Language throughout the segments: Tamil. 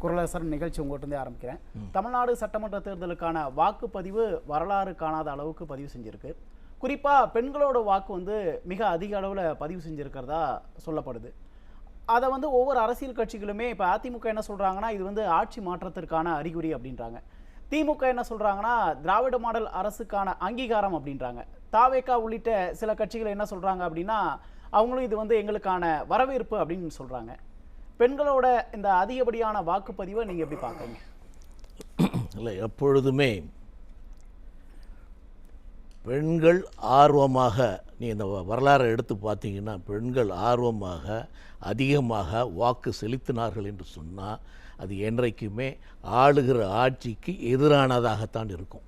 குரலரசன் நிகழ்ச்சி உங்கள்கிட்ட ஆரம்பிக்கிறேன். தமிழ்நாடு சட்டமன்ற தேர்தலுக்கான வாக்குப்பதிவு வரலாறு காணாத அளவுக்கு பதிவு செஞ்சிருக்கு. குறிப்பாக பெண்களோட வாக்கு வந்து மிக அதிக அளவில் பதிவு செஞ்சுருக்கிறதா சொல்லப்படுது. அதை வந்து ஒவ்வொரு அரசியல் கட்சிகளுமே இப்போ அதிமுக என்ன சொல்கிறாங்கன்னா இது வந்து ஆட்சி மாற்றத்திற்கான அறிகுறி அப்படின்றாங்க. திமுக என்ன சொல்கிறாங்கன்னா திராவிட மாடல் அரசுக்கான அங்கீகாரம் அப்படின்றாங்க. தாவேகா உள்ளிட்ட சில கட்சிகள் என்ன சொல்கிறாங்க அப்படின்னா அவங்களும் இது வந்து எங்களுக்கான வரவேற்பு அப்படின்னு சொல்கிறாங்க. பெண்களோட இந்த அதிகப்படியான வாக்குப்பதிவை நீங்கள் எப்படி பார்க்குறீங்க? இல்லை, எப்பொழுதுமே பெண்கள் ஆர்வமாக, நீ இந்த வரலாறை எடுத்து பார்த்தீங்கன்னா பெண்கள் ஆர்வமாக அதிகமாக வாக்கு செலுத்தினார்கள் என்று சொன்னால் அது என்றைக்குமே ஆளுகிற ஆட்சிக்கு எதிரானதாகத்தான் இருக்கும்.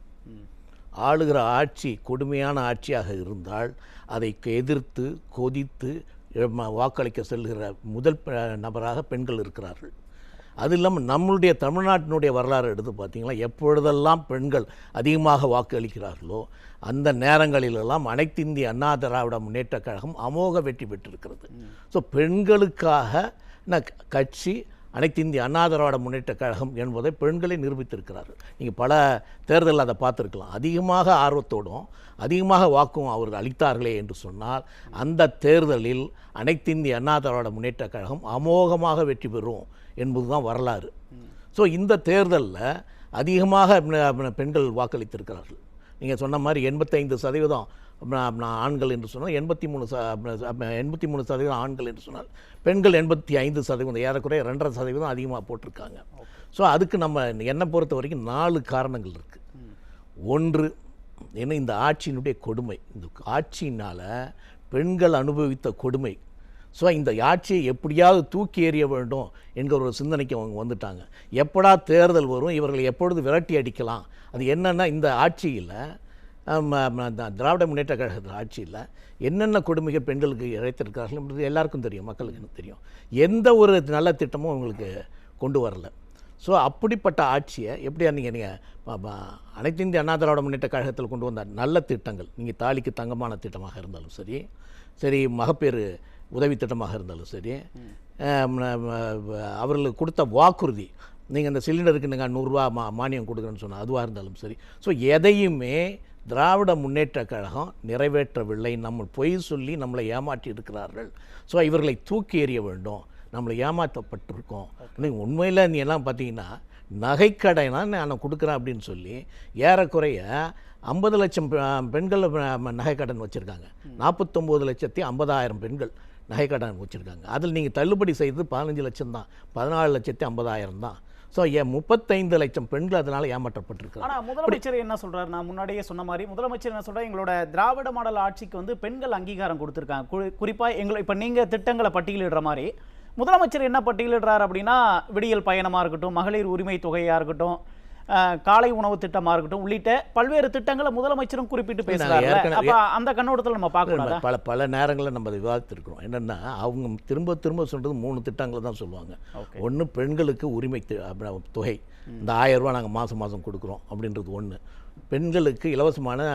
ஆளுகிற ஆட்சி கொடுமையான ஆட்சியாக இருந்தால் அதை எதிர்த்து கொதித்து வாக்களிக்க செல்கிற முதல் நபராக பெண்கள் இருக்கிறார்கள். அது இல்லாமல் நம்மளுடைய தமிழ்நாட்டினுடைய வரலாறு எடுத்து பார்த்திங்கன்னா எப்பொழுதெல்லாம் பெண்கள் அதிகமாக வாக்கு அளிக்கிறார்களோ அந்த நேரங்களிலெல்லாம் அனைத்து இந்திய அண்ணா திராவிட முன்னேற்றக் கழகம் அமோக வெற்றி பெற்றிருக்கிறது. ஸோ பெண்களுக்காக கட்சி அனைத்து இந்திய அண்ணா திராவிட முன்னேற்றக் கழகம் என்பதை பெண்களை நிரூபித்திருக்கிறார்கள். நீங்கள் பல தேர்தலில் அதை பார்த்துருக்கலாம். அதிகமாக ஆர்வத்தோடும் அதிகமாக வாக்கும் அவர்கள் அளித்தார்களே என்று சொன்னால் அந்த தேர்தலில் அனைத்து இந்திய அண்ணா திராவிட முன்னேற்றக் கழகம் அமோகமாக வெற்றி பெறும் என்பதுதான் வரலாறு. ஸோ இந்த தேர்தலில் அதிகமாக பெண்கள் வாக்களித்திருக்கிறார்கள். நீங்கள் சொன்ன மாதிரி 85% ஆண்கள் என்று சொன்னால் 83% ஆண்கள் என்று சொன்னால் பெண்கள் 85%, ஏறக்குறைய 2.5% அதிகமாக போட்டிருக்காங்க. ஸோ அதுக்கு நம்ம என்னை பொறுத்த வரைக்கும் 4 காரணங்கள் இருக்குது. ஒன்று என்ன, இந்த ஆட்சியினுடைய கொடுமை, இந்த ஆட்சியினால் பெண்கள் அனுபவித்த கொடுமை. ஸோ இந்த ஆட்சியை எப்படியாவது தூக்கி எறிய வேண்டும் என்கிற ஒரு சிந்தனைக்கு அவங்க வந்துட்டாங்க. எப்படா தேர்தல் வரும், இவர்களை எப்பொழுது விரட்டி அடிக்கலாம். அது என்னென்னா இந்த ஆட்சியில் திராவிட முன்னேற்ற கழகத்தில் ஆட்சியில் என்னென்ன கொடுமைகள் பெண்களுக்கு இழைத்திருக்கிறார்கள் என்பது எல்லாருக்கும் தெரியும், மக்களுக்கு எனக்கு தெரியும். எந்த ஒரு நல்ல திட்டமும் அவங்களுக்கு கொண்டு வரல. ஸோ அப்படிப்பட்ட ஆட்சியை எப்படியா நீங்கள் அனைத்து இந்திய அண்ணா திராவிட முன்னேற்ற கழகத்தில் கொண்டு வந்த நல்ல திட்டங்கள், நீங்கள் தாலிக்கு தங்கமான திட்டமாக இருந்தாலும் சரி மகப்பேறு உதவி திட்டமாக இருந்தாலும் சரி, அவர்களுக்கு கொடுத்த வாக்குறுதி, நீங்கள் இந்த சிலிண்டருக்கு நீங்கள் 100 ரூபா மானியம் கொடுக்குறேன்னு சொன்னால் அதுவாக இருந்தாலும் சரி. ஸோ எதையுமே திராவிட முன்னேற்ற கழகம் நிறைவேற்றவில்லை. நம்ம பொய் சொல்லி நம்மளை ஏமாற்றி இருக்கிறார்கள். ஸோ இவர்களை தூக்கி எறிய வேண்டும், நம்மளை ஏமாற்றப்பட்டிருக்கோம். உண்மையில் நீ எல்லாம் பார்த்தீங்கன்னா நகைக்கடைனா நான் கொடுக்குறேன் அப்படின்னு சொல்லி ஏறக்குறைய 50 லட்சம் பெண்கள் நகைக்கடன் வச்சுருக்காங்க. 49,50,000 பெண்கள் நகைக்கடன் வச்சுருக்காங்க. அதில் நீங்கள் தள்ளுபடி செய்தது 15 லட்சம் தான், 14,50,000 தான். ஸோ 35 லட்சம் பெண்கள் அதனால் ஏமாற்றப்பட்டிருக்காங்க. ஆனால் முதலமைச்சர் என்ன சொல்கிறார், நான் முன்னாடியே சொன்ன மாதிரி முதலமைச்சர் என்ன சொல்கிறார், எங்களோட திராவிட மாடல் ஆட்சிக்கு வந்து பெண்கள் அங்கீகாரம் கொடுத்துருக்காங்க. குறிப்பாக எங்களை இப்போ நீங்கள் திட்டங்களை பட்டியலிடுற மாதிரி முதலமைச்சர் என்ன பட்டியலிடுறார் அப்படின்னா விடியல் பயணமாக இருக்கட்டும், மகளிர் உரிமை தொகையாக இருக்கட்டும், காலை உணவு திட்டமாக இருக்கட்டும் உள்ளிட்ட பல்வேறு திட்டங்களை முதலமைச்சரும் குறிப்பிட்டு பேசுகிறாங்க. அப்போ அந்த கண்ணோட்டத்தில் நம்ம பார்க்கணும். பல நேரங்களில் நம்ம அதை விவாதித்திருக்கிறோம். என்னென்னா அவங்க திரும்ப சொல்கிறது 3 திட்டங்களை தான் சொல்லுவாங்க. ஒன்று பெண்களுக்கு உரிமை தொகை, இந்த 1000 ரூபா நாங்கள் மாதம் கொடுக்குறோம் அப்படின்றது ஒன்று. பெண்களுக்கு இலவசமான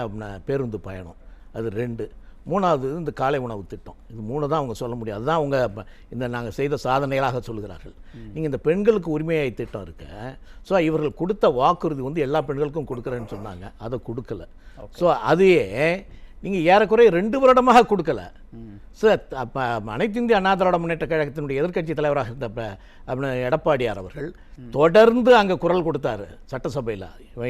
பேருந்து பயணம் அது 2. 3வது இந்த காலை உணவு திட்டம். இது 3 தான் அவங்க சொல்ல முடியாது. அதுதான் அவங்க இந்த நாங்கள் செய்த சாதனைகளாக சொல்கிறார்கள். நீங்கள் இந்த பெண்களுக்கு உரிமையை திட்டம் இருக்க, ஸோ இவர்கள் கொடுத்த வாக்குறுதி வந்து எல்லா பெண்களுக்கும் கொடுக்குறேன்னு சொன்னாங்க, அதை கொடுக்கல. ஸோ அதையே நீங்கள் ஏறக்குறைய 2 வருடமாக கொடுக்கல. சார், அப்போ அனைத்து இந்திய அண்ணா திராவிட முன்னேற்ற கழகத்தினுடைய எதிர்க்கட்சி தலைவராக இருந்த எடப்பாடியார் அவர்கள் தொடர்ந்து அங்கே குரல் கொடுத்தாரு சட்டசபையில்.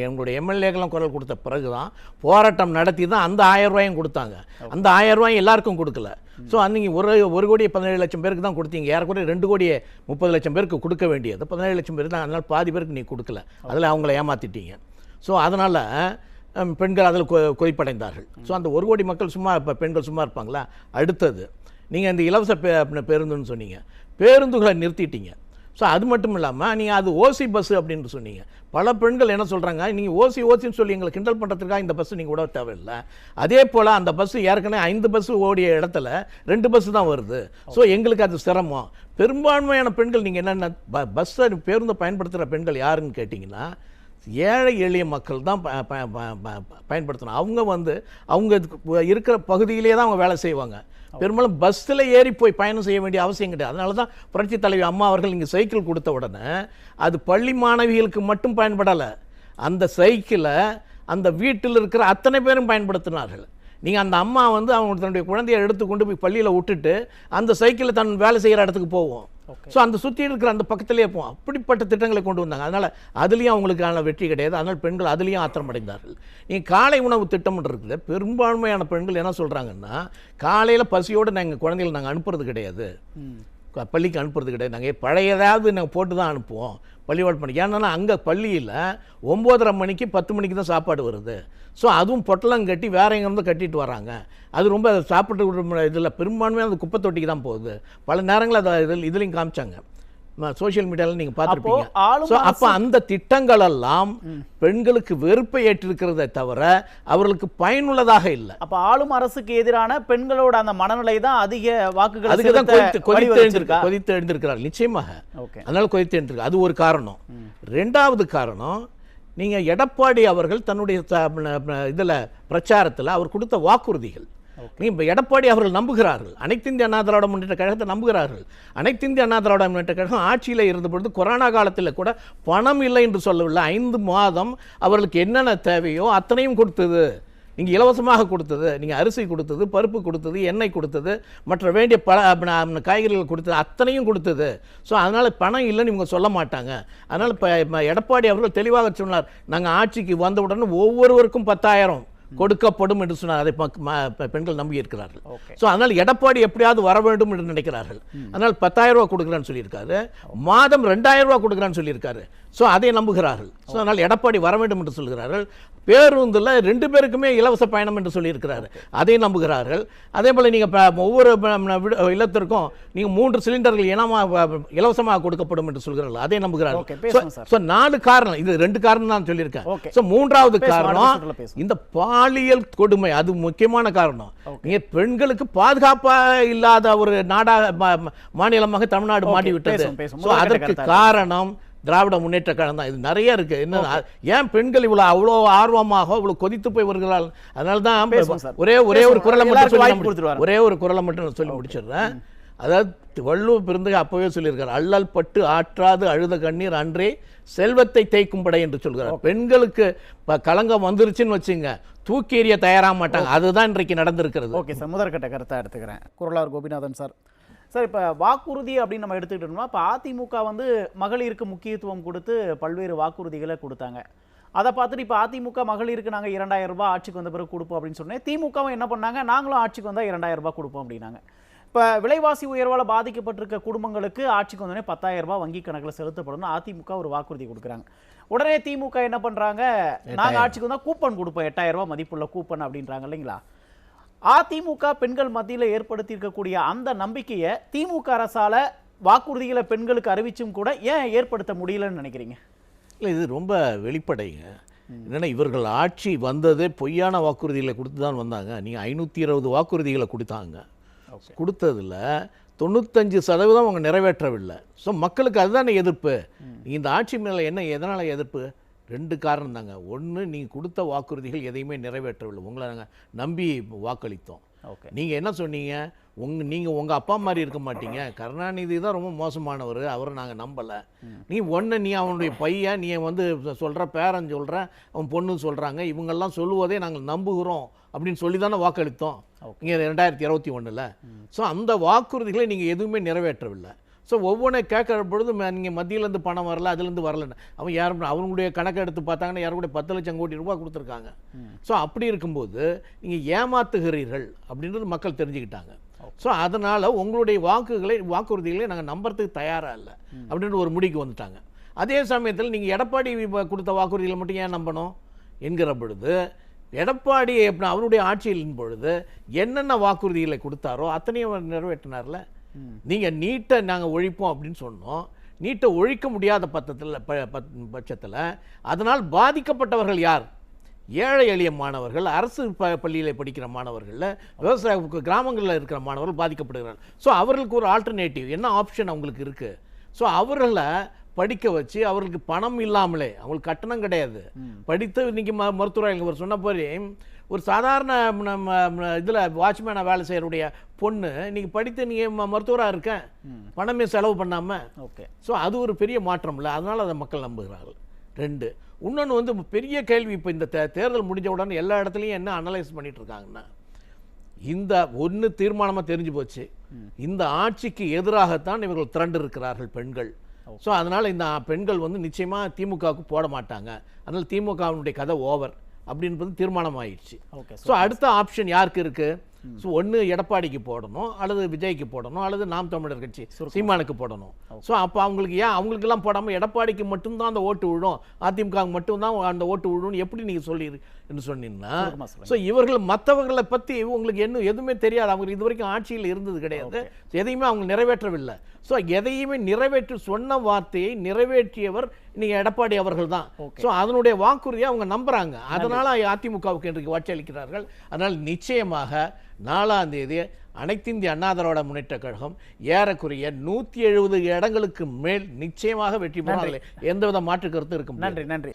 எங்களுடைய எம்எல்ஏக்கெல்லாம் குரல் கொடுத்த பிறகு தான் போராட்டம் நடத்தி தான் அந்த 1000 ரூபாயும் கொடுத்தாங்க. அந்த 1000 ரூபாயும் எல்லாருக்கும் கொடுக்கல. ஸோ அன்றைக்கி 1,17,00,000 பேருக்கு தான் கொடுத்தீங்க. ஏறக்குறைய 2,30,00,000 பேருக்கு கொடுக்க வேண்டியது 17,00,000 பேருக்கு தான். அதனால் பாதி பேருக்கு நீங்கள் கொடுக்கல. அதில் அவங்கள ஏமாற்றிட்டீங்க. ஸோ அதனால் பெண்கள் அதில் கொதிப்படைந்தார்கள். ஸோ அந்த 1 கோடி மக்கள் சும்மா இப்போ பெண்கள் சும்மா இருப்பாங்களா? அடுத்தது நீங்கள் இந்த இலவச பேருந்துன்னு சொன்னீங்க, பேருந்துகளை நிறுத்திட்டீங்க. ஸோ அது மட்டும் இல்லாமல் நீங்கள் அது ஓசி பஸ்ஸு அப்படின்னு சொன்னீங்க. பல பெண்கள் என்ன சொல்கிறாங்க, நீங்கள் ஓசின்னு சொல்லி எங்களை கிண்டல் பண்ணுறதுக்காக இந்த பஸ்ஸு நீங்கள் விட தேவையில்லை. அதே போல் அந்த பஸ்ஸு ஏற்கனவே 5 பஸ்ஸு ஓடிய இடத்துல 2 பஸ்ஸு தான் வருது. ஸோ எங்களுக்கு அது சிரமம். பெரும்பான்மையான பெண்கள் நீங்கள் என்னென்ன பேருந்தை பயன்படுத்துகிற பெண்கள் யாருன்னு கேட்டிங்கன்னா ஏழை எளிய மக்கள் தான் பயன்படுத்தணும். அவங்க இருக்கிற பகுதியிலே தான் அவங்க வேலை செய்வாங்க. பெரும்பாலும் பஸ்ஸில் ஏறி போய் பயணம் செய்ய வேண்டிய அவசியம் கிடையாது. அதனால தான் புரட்சி தலைவி அம்மா அவர்கள் இங்கே சைக்கிள் கொடுத்த உடனே அது பள்ளி மாணவிகளுக்கு மட்டும் பயன்படலை, அந்த சைக்கிளை அந்த வீட்டில் இருக்கிற அத்தனை பேரும் பயன்படுத்தினார்கள். நீங்கள் அந்த அம்மா அவங்க தன்னுடைய குழந்தையை எடுத்து கொண்டு போய் பள்ளியில் விட்டுட்டு அந்த சைக்கிளை தன் வேலை செய்கிற இடத்துக்கு போவோம். ஸோ அந்த சுற்றி இருக்கிற அந்த பக்கத்திலே போவோம். அப்படிப்பட்ட திட்டங்களை கொண்டு வந்தாங்க. அதனால் அதுலேயும் அவங்களுக்கான வெற்றி கிடையாது. அதனால் பெண்கள் அதுலேயும் ஆத்திரமடைந்தார்கள். நீங்கள் காலை உணவு திட்டம் இருக்குது, பெரும்பான்மையான பெண்கள் என்ன சொல்கிறாங்கன்னா, காலையில் பசியோடு நாங்கள் குழந்தைகளை நாங்கள் அனுப்புறது கிடையாது, பள்ளிக்கு அனுப்புறது கிடையாது, நாங்கள் பழையதாவது நாங்கள் போட்டு தான் அனுப்புவோம் பள்ளிவாடு பண்ணி. ஏன்னா அங்கே பள்ளியில் 9:30 மணிக்கு 10 மணிக்கு தான் சாப்பாடு வருது. ஸோ அதுவும் பொட்டலம் கட்டி வேற எங்கேருந்து கட்டிட்டு வராங்க. அது ரொம்ப சாப்பிட்டு இதில் பெரும்பான்மையாக அந்த குப்பை தொட்டிக்கு தான் போகுது. பல நேரங்களில் அதை இதுலையும் காமிச்சாங்க, சோஷியல் மீடியாவில் நீங்கள் பார்த்துருப்பீங்க. ஸோ அப்போ அந்த திட்டங்கள் எல்லாம் பெண்களுக்கு வெறுப்பை ஏற்றிருக்கிறதை தவிர அவர்களுக்கு பயனுள்ளதாக இல்லை. அப்போ ஆளும் அரசுக்கு எதிரான பெண்களோட அந்த மனநிலை தான் அதிக வாக்குகள் அதுக்கு தான் கொதித்து எழுந்திருக்கிறார்கள் நிச்சயமாக. அதனால கொதித்து எழுந்திருக்கு, அது ஒரு காரணம். ரெண்டாவது காரணம், நீங்கள் எடப்பாடி அவர்கள் தன்னுடைய இதில் பிரச்சாரத்தில் அவர் கொடுத்த வாக்குறுதிகள். இப்போ எடப்பாடி அவர்கள் நம்புகிறார்கள், அனைத்து இந்திய அண்ணா திராவிட முன்னேற்ற கழகத்தை நம்புகிறார்கள். அனைத்து இந்திய அண்ணா திராவிட முன்னேற்ற கழகம் ஆட்சியில் இருந்த பொழுது கொரோனா காலத்தில் கூட பணம் இல்லை என்று சொல்லவில்லை. 5 மாதம் அவர்களுக்கு என்னென்ன தேவையோ அத்தனையும் கொடுத்தது. நீங்கள் இலவசமாக கொடுத்தது, நீங்கள் அரிசி கொடுத்தது, பருப்பு கொடுத்தது, எண்ணெய் கொடுத்தது, மற்ற வேண்டிய காய்கறிகள் கொடுத்தது, அத்தனையும் கொடுத்தது. ஸோ அதனால் பணம் இல்லைன்னு இவங்க சொல்ல மாட்டாங்க. அதனால் இப்போ எடப்பாடி அவர்கள் தெளிவாக சொன்னார், நாங்கள் ஆட்சிக்கு வந்தவுடனே ஒவ்வொருவருக்கும் 10,000 கொடுக்கப்படும் என்று சொன்னார். அதை பெண்கள் நம்பி இருக்கிறார்கள். ஸோ அதனால் எடப்பாடி எப்படியாவது வர வேண்டும் என்று நினைக்கிறார்கள். அதனால் 10,000 ரூபா கொடுக்குறான்னு சொல்லியிருக்காரு, மாதம் 2,000 ரூபா கொடுக்குறான்னு சொல்லியிருக்காரு. ஸோ அதை நம்புகிறார்கள். ஸோ அதனால் எடப்பாடி வர வேண்டும் என்று சொல்கிறார்கள். பேருந்தில் 2 பேருக்குமே இலவச பயணம் என்று சொல்லியிருக்கிறாரு, அதை நம்புகிறார்கள். அதே போல் நீங்கள் ஒவ்வொரு இல்லத்திற்கும் நீங்கள் 3 சிலிண்டர்கள் இலவசமாக கொடுக்கப்படும் என்று சொல்கிறார்கள், அதை நம்புகிறார்கள். ஸோ 4 காரணம், இது 2 காரணம் தான் சொல்லியிருக்கேன். ஸோ 3வது காரணம் இந்த பாலியல் கொடுமை, அது முக்கியமான காரணம். நீங்கள் பெண்களுக்கு பாதுகாப்பாக இல்லாத ஒரு மாநிலமாக தமிழ்நாடு மாட்டிவிட்டது. ஸோ அதற்கு காரணம் திராவிட முன்னேற்ற கழகம் தான். இது நிறைய இருக்கு. என்ன, ஏன் பெண்கள் இவ்வளவு அவ்வளோ ஆர்வமாக இவ்வளவு கொதித்து போய் வருகிறாள்? அதனால தான் ஒரே ஒரு குரலை மட்டும் சொல்லி முடிச்சிடுறேன். அதாவது வள்ளுவர் பிறந்தக அப்பவே சொல்லியிருக்காரு, அல்லல் பட்டு ஆற்றாது அழுத கண்ணீர் அன்றே செல்வத்தை தேய்க்கும் படை என்று சொல்கிறார். பெண்களுக்கு களங்கம் வந்துருச்சுன்னு வச்சுங்க, தூக்கி எறிய தயாராக மாட்டாங்க. அதுதான் இன்றைக்கு நடந்திருக்கிறது. ஓகே சார், முதற்கட்ட கருத்தை எடுத்துக்கிறேன். குரலார் கோபிநாதன் சார். சார், இப்போ வாக்குறுதி அப்படின்னு நம்ம எடுத்துக்கிட்டோம்னா, இப்போ அதிமுக மகளிருக்கு முக்கியத்துவம் கொடுத்து பல்வேறு வாக்குறுதிகளை கொடுத்தாங்க. அதை பார்த்துட்டு இப்போ அதிமுக மகளிருக்கு நாங்கள் 2,000 ரூபாய் ஆட்சிக்கு வந்த பிறகு கொடுப்போம் அப்படின்னு சொன்னேன். திமுகவும் என்ன பண்ணாங்க, நாங்களும் ஆட்சிக்கு வந்தால் 2,000 ரூபாய் கொடுப்போம் அப்படின்னாங்க. இப்போ விலைவாசி உயர்வால் பாதிக்கப்பட்டிருக்க குடும்பங்களுக்கு ஆட்சிக்கு வந்தோடனே 10,000 ரூபாய் வங்கி கணக்கில் செலுத்தப்படும் அதிமுக ஒரு வாக்குறுதி கொடுக்குறாங்க. உடனே திமுக என்ன பண்ணுறாங்க, நாங்கள் ஆட்சிக்கு வந்தால் கூப்பன் கொடுப்போம், 8,000 ரூபாய் மதிப்புள்ள கூப்பன் அப்படின்றாங்க இல்லைங்களா? அதிமுக பெண்கள் மத்தியில் ஏற்படுத்தி இருக்கக்கூடிய அந்த நம்பிக்கையை திமுக அரசால வாக்குறுதிகளை பெண்களுக்கு அறிவிச்சும் கூட ஏன் ஏற்படுத்த முடியலன்னு நினைக்கிறீங்க? இல்லை, இது ரொம்ப வெளிப்படைங்க. என்னென்னா, இவர்கள் ஆட்சி வந்ததே பொய்யான வாக்குறுதிகளை கொடுத்து தான் வந்தாங்க. நீங்கள் 520 வாக்குறுதிகளை கொடுத்தாங்க. கொடுத்ததில் 95% அவங்க நிறைவேற்றவில்லை. ஸோ மக்களுக்கு அதுதானே எதிர்ப்பு. இந்த ஆட்சி மேலே என்ன, எதனால் எதிர்ப்பு? 2 காரணம் தாங்க. ஒன்று, நீங்கள் கொடுத்த வாக்குறுதிகள் எதையுமே நிறைவேற்றவில்லை. உங்களை நாங்கள் நம்பி வாக்களித்தோம். நீங்கள் என்ன சொன்னீங்க, நீங்கள் உங்கள் அப்பா மாதிரி இருக்க மாட்டீங்க, கருணாநிதி தான் ரொம்ப மோசமானவர், அவரை நாங்கள் நம்பலை. நீ அவனுடைய பையன், நீ சொல்கிற பேரன் சொல்கிற, அவன் பொண்ணு சொல்கிறாங்க, இவங்கெல்லாம் சொல்லுவதே நாங்கள் நம்புகிறோம் அப்படின்னு சொல்லி தானே வாக்களித்தோம் இங்கே 2021. ஸோ அந்த வாக்குறுதிகளை நீங்கள் எதுவுமே நிறைவேற்றவில்லை. ஸோ ஒவ்வொன்றை கேட்குற பொழுது நீங்கள் மத்தியிலேருந்து பணம் வரல, அதுலேருந்து வரலன்னு அவன் யாரும் அவங்களுடைய கணக்கை எடுத்து பார்த்தாங்கன்னா யாரும் கூட 10 லட்சம் கோடி ரூபாய் கொடுத்துருக்காங்க. ஸோ அப்படி இருக்கும்போது நீங்கள் ஏமாத்துகிறீர்கள் அப்படின்றது மக்கள் தெரிஞ்சுக்கிட்டாங்க. ஸோ அதனால் உங்களுடைய வாக்குறுதிகளை நாங்கள் நம்புறதுக்கு தயாராக இல்லை அப்படின்ற ஒரு முடிவுக்கு வந்துட்டாங்க. அதே சமயத்தில் நீங்கள் எடப்பாடி கொடுத்த வாக்குறுதிகளை மட்டும் ஏன் நம்பணும் என்கிற பொழுது, எடப்பாடி அவருடைய ஆட்சியின் பொழுது என்னென்ன வாக்குறுதிகளை கொடுத்தாரோ அத்தனையும் நிறைவேற்றினார்ல. நீங்கள் நீட்டை நாங்கள் ஒழிப்போம் அப்படின்னு சொன்னோம். நீட்டை ஒழிக்க முடியாத பட்சத்தில் அதனால் பாதிக்கப்பட்டவர்கள் யார்? ஏழை எளிய மாணவர்கள், அரசு பள்ளியில் படிக்கிற மாணவர்கள், விவசாய கிராமங்களில் இருக்கிற மாணவர்கள் பாதிக்கப்படுகிறார்கள். ஸோ அவர்களுக்கு ஒரு ஆல்டர்னேட்டிவ் என்ன ஆப்ஷன் அவங்களுக்கு இருக்குது? ஸோ அவர்களை படிக்க வச்சு அவர்களுக்கு பணம் இல்லாமலே, அவங்களுக்கு கட்டணம் கிடையாது, படித்து இன்னைக்கு மருத்துவராக அவர் சொன்ன போய் ஒரு சாதாரண நம்ம இதில் வாட்ச்மேனாக வேலை செய்யறவுடைய பொண்ணு இன்னைக்கு படித்து நீங்கள் மருத்துவராக இருக்கேன், பணமே செலவு பண்ணாமல். ஓகே. ஸோ அது ஒரு பெரிய மாற்றம் இல்லை, அதனால் அதை மக்கள் நம்புகிறார்கள். 2 இன்னொன்று வந்து பெரிய கேள்வி, இப்போ இந்த தேர்தல் முடிஞ்ச உடனே எல்லா இடத்துலையும் என்ன அனலைஸ் பண்ணிட்டு இருக்காங்கன்னா, இந்த ஒன்று தீர்மானமாக தெரிஞ்சு போச்சு, இந்த ஆட்சிக்கு எதிராகத்தான் இவர்கள் திரண்டு இருக்கிறார்கள் பெண்கள். ஸோ அதனால் இந்த பெண்கள் வந்து நிச்சயமாக திமுகவுக்கு போட மாட்டாங்க, அதனால் திமுகவினுடைய கதை ஓவர் அப்படின்றது தீர்மானம் ஆயிடுச்சு. ஸோ அடுத்த ஆப்ஷன் யாருக்கு இருக்கு? ஸோ ஒன்று எடப்பாடிக்கு போடணும், அல்லது விஜய்க்கு போடணும், அல்லது நாம் தமிழர் கட்சி சீமானுக்கு போடணும். ஸோ அப்போ அவங்களுக்கு ஏன் அவங்களுக்கெல்லாம் போடாமல் எடப்பாடிக்கு மட்டும்தான் அந்த ஓட்டு விழும், அதிமுக மட்டும்தான் அந்த ஓட்டு விழும் எப்படி நீங்கள் சொல்லி என்று சொன்னீங்கன்னா, ஸோ இவர்கள் மற்றவர்களை பற்றி உங்களுக்கு என்ன எதுவுமே தெரியாது, அவங்க இது வரைக்கும் ஆட்சியில் இருந்தது கிடையாது, எதையுமே அவங்க நிறைவேற்றவில்லை. ஸோ எதையுமே நிறைவேற்றி சொன்ன வார்த்தையை நிறைவேற்றியவர் நீங்கள் எடப்பாடி அவர்கள் தான். ஸோ அதனுடைய வாக்குறுதியை அவங்க நம்புறாங்க, அதனால அதிமுகவுக்கு இன்றைக்கு வாக்களிக்கிறார்கள். அதனால் நிச்சயமாக 4ஆம் தேதி அனைத்து இந்திய அண்ணா திராவிட முன்னேற்றக் கழகம் ஏறக்குறைய 170 இடங்களுக்கு மேல் நிச்சயமாக வெற்றி பெறும், எந்தவித மாற்று கருத்து இருக்கும். நன்றி.